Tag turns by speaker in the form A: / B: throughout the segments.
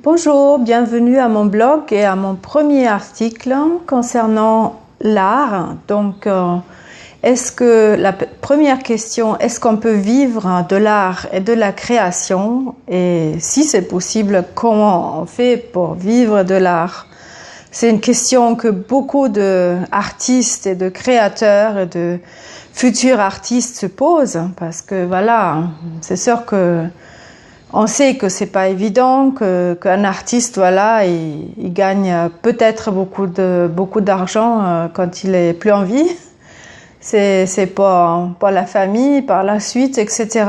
A: Bonjour, bienvenue à mon blog et à mon premier article concernant l'art. Donc, la première question, est-ce qu'on peut vivre de l'art et de la création? Et si c'est possible, comment on fait pour vivre de l'art? C'est une question que beaucoup d'artistes et de créateurs et de futurs artistes se posent parce que voilà, c'est sûr que on sait que c'est pas évident, qu'un artiste, voilà, il gagne peut-être beaucoup d'argent quand il est plus en vie. C'est pour la famille, par la suite, etc.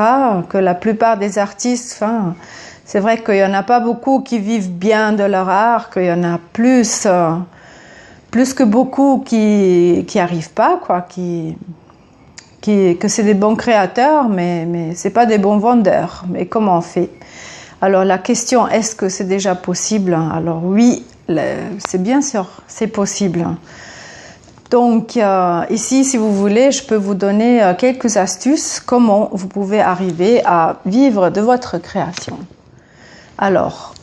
A: Que la plupart des artistes, enfin, c'est vrai qu'il y en a pas beaucoup qui vivent bien de leur art, qu'il y en a plus que beaucoup qui arrivent pas, quoi, que c'est des bons créateurs, mais c'est pas des bons vendeurs. Mais comment on fait? Alors la question, est-ce que c'est déjà possible? Alors oui, c'est bien sûr, c'est possible. Donc ici, si vous voulez, je peux vous donner quelques astuces comment vous pouvez arriver à vivre de votre création. Alors,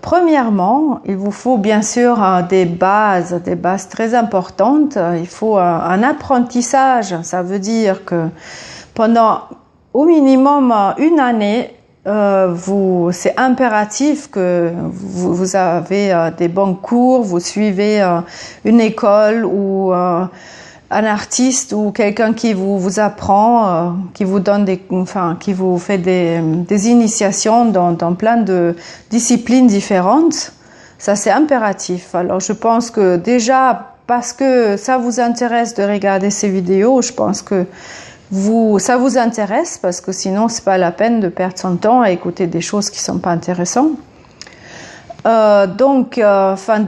A: premièrement, il vous faut bien sûr des bases très importantes. Il faut un apprentissage. Ça veut dire que pendant au minimum une année, c'est impératif que vous avez des bons cours, vous suivez une école ou un artiste ou quelqu'un qui vous apprend, qui vous donne qui vous fait des initiations dans plein de disciplines différentes. Ça, c'est impératif. Alors, je pense que déjà, parce que ça vous intéresse de regarder ces vidéos, je pense que ça vous intéresse parce que sinon, c'est pas la peine de perdre son temps à écouter des choses qui sont pas intéressantes.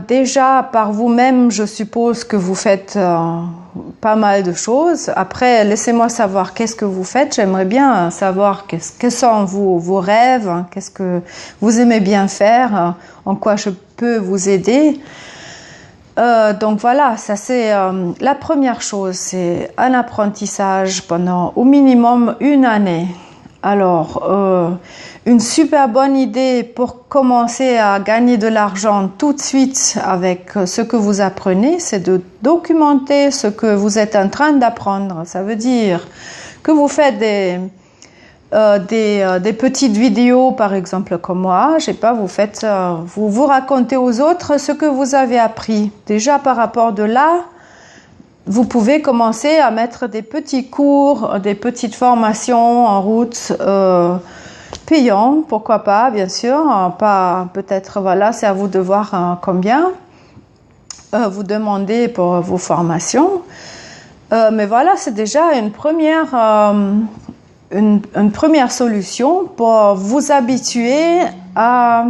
A: Déjà par vous-même, je suppose que vous faites pas mal de choses. Après, laissez-moi savoir qu'est-ce que vous faites. J'aimerais bien savoir quels sont vos rêves, hein, qu'est-ce que vous aimez bien faire, en quoi je peux vous aider. Donc voilà, ça c'est la première chose, c'est un apprentissage pendant au minimum une année. Alors, une super bonne idée pour commencer à gagner de l'argent tout de suite avec ce que vous apprenez, c'est de documenter ce que vous êtes en train d'apprendre. Ça veut dire que vous faites des petites vidéos, par exemple, comme moi, je sais pas, vous racontez aux autres ce que vous avez appris. Déjà, par rapport de là, vous pouvez commencer à mettre des petits cours, des petites formations en route, payants, pourquoi pas, bien sûr, pas peut-être, voilà, c'est à vous de voir combien vous demandez pour vos formations. Mais voilà, c'est déjà une première solution pour vous habituer à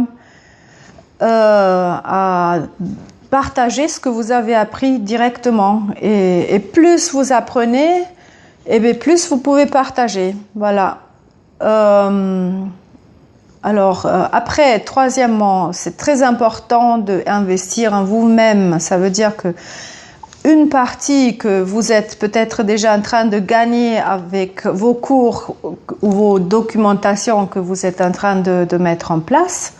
A: partager ce que vous avez appris directement. Et plus vous apprenez, et bien plus vous pouvez partager. Voilà. Après, troisièmement, c'est très important d'investir en vous-même. Ça veut dire que une partie que vous êtes peut-être déjà en train de gagner avec vos cours ou vos documentations que vous êtes en train de mettre en place,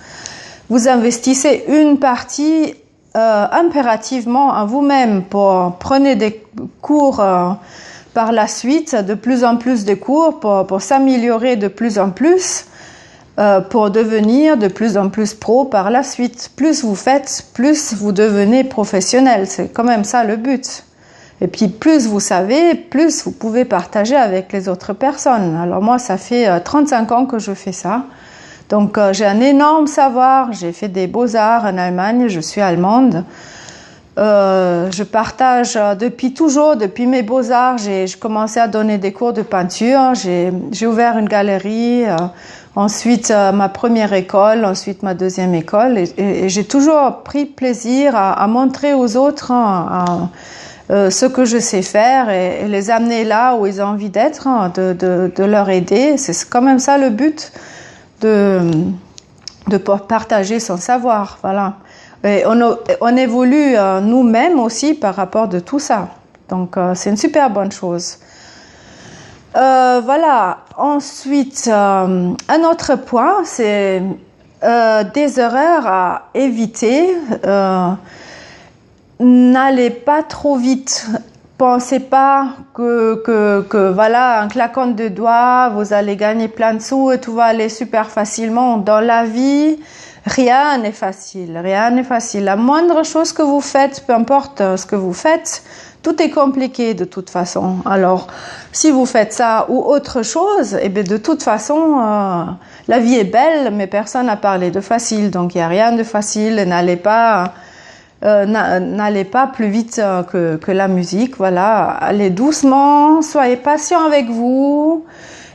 A: vous investissez une partie impérativement en vous-même prenez des cours par la suite, de plus en plus de cours pour s'améliorer de plus en plus, pour devenir de plus en plus pro par la suite. Plus vous faites, plus vous devenez professionnel. C'est quand même ça le but. Et puis plus vous savez, plus vous pouvez partager avec les autres personnes. Alors moi, ça fait 35 ans que je fais ça. Donc j'ai un énorme savoir. J'ai fait des beaux-arts en Allemagne. Je suis allemande. Je partage depuis mes beaux-arts. J'ai commencé à donner des cours de peinture. J'ai ouvert une galerie. Ensuite, ma première école, ensuite ma deuxième école. Et j'ai toujours pris plaisir à montrer aux autres ce que je sais faire et les amener là où ils ont envie d'être, de leur aider. C'est quand même ça le but de partager son savoir. Voilà. Et on évolue nous-mêmes aussi par rapport de tout ça. Donc, c'est une super bonne chose. Voilà. Ensuite, un autre point, c'est des erreurs à éviter. N'allez pas trop vite. Pensez pas que voilà, un claquant de doigts, vous allez gagner plein de sous et tout va aller super facilement. Dans la vie, rien n'est facile. Rien n'est facile. La moindre chose que vous faites, peu importe ce que vous faites, tout est compliqué de toute façon. Alors, si vous faites ça ou autre chose, eh bien de toute façon, la vie est belle, mais personne n'a parlé de facile. Donc, il n'y a rien de facile. N'allez pas plus vite que la musique. Voilà, allez doucement, soyez patient avec vous.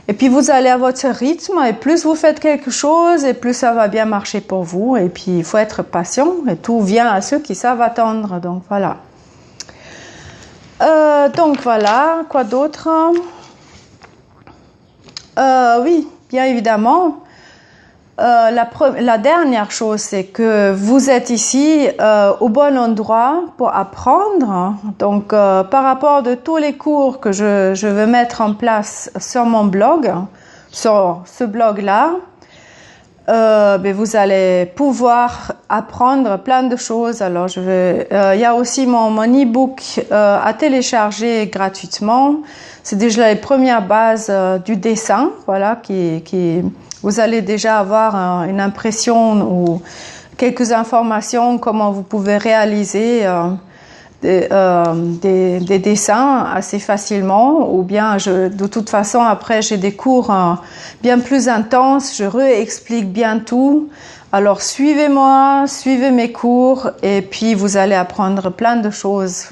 A: Et puis, vous allez à votre rythme. Et plus vous faites quelque chose, et plus ça va bien marcher pour vous. Et puis, il faut être patient. Et tout vient à ceux qui savent attendre. Donc, voilà. Donc voilà, quoi d'autre? Oui, bien évidemment. La dernière chose, c'est que vous êtes ici au bon endroit pour apprendre. Donc, par rapport de tous les cours que je veux mettre en place sur mon blog, sur ce blog-là, vous allez pouvoir apprendre plein de choses. Alors, il y a aussi mon e-book à télécharger gratuitement. C'est déjà les premières bases du dessin, voilà, vous allez déjà avoir une impression ou quelques informations comment vous pouvez réaliser des dessins assez facilement, ou bien de toute façon après j'ai des cours bien plus intenses, je réexplique bien tout. Alors suivez-moi, suivez mes cours et puis vous allez apprendre plein de choses.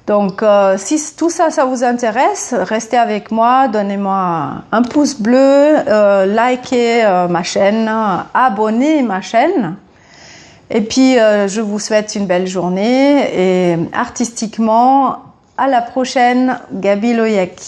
A: Donc si tout ça vous intéresse, restez avec moi, donnez-moi un pouce bleu, likez ma chaîne, abonnez ma chaîne. Et puis, je vous souhaite une belle journée et artistiquement, à la prochaine, Gabi Loyek.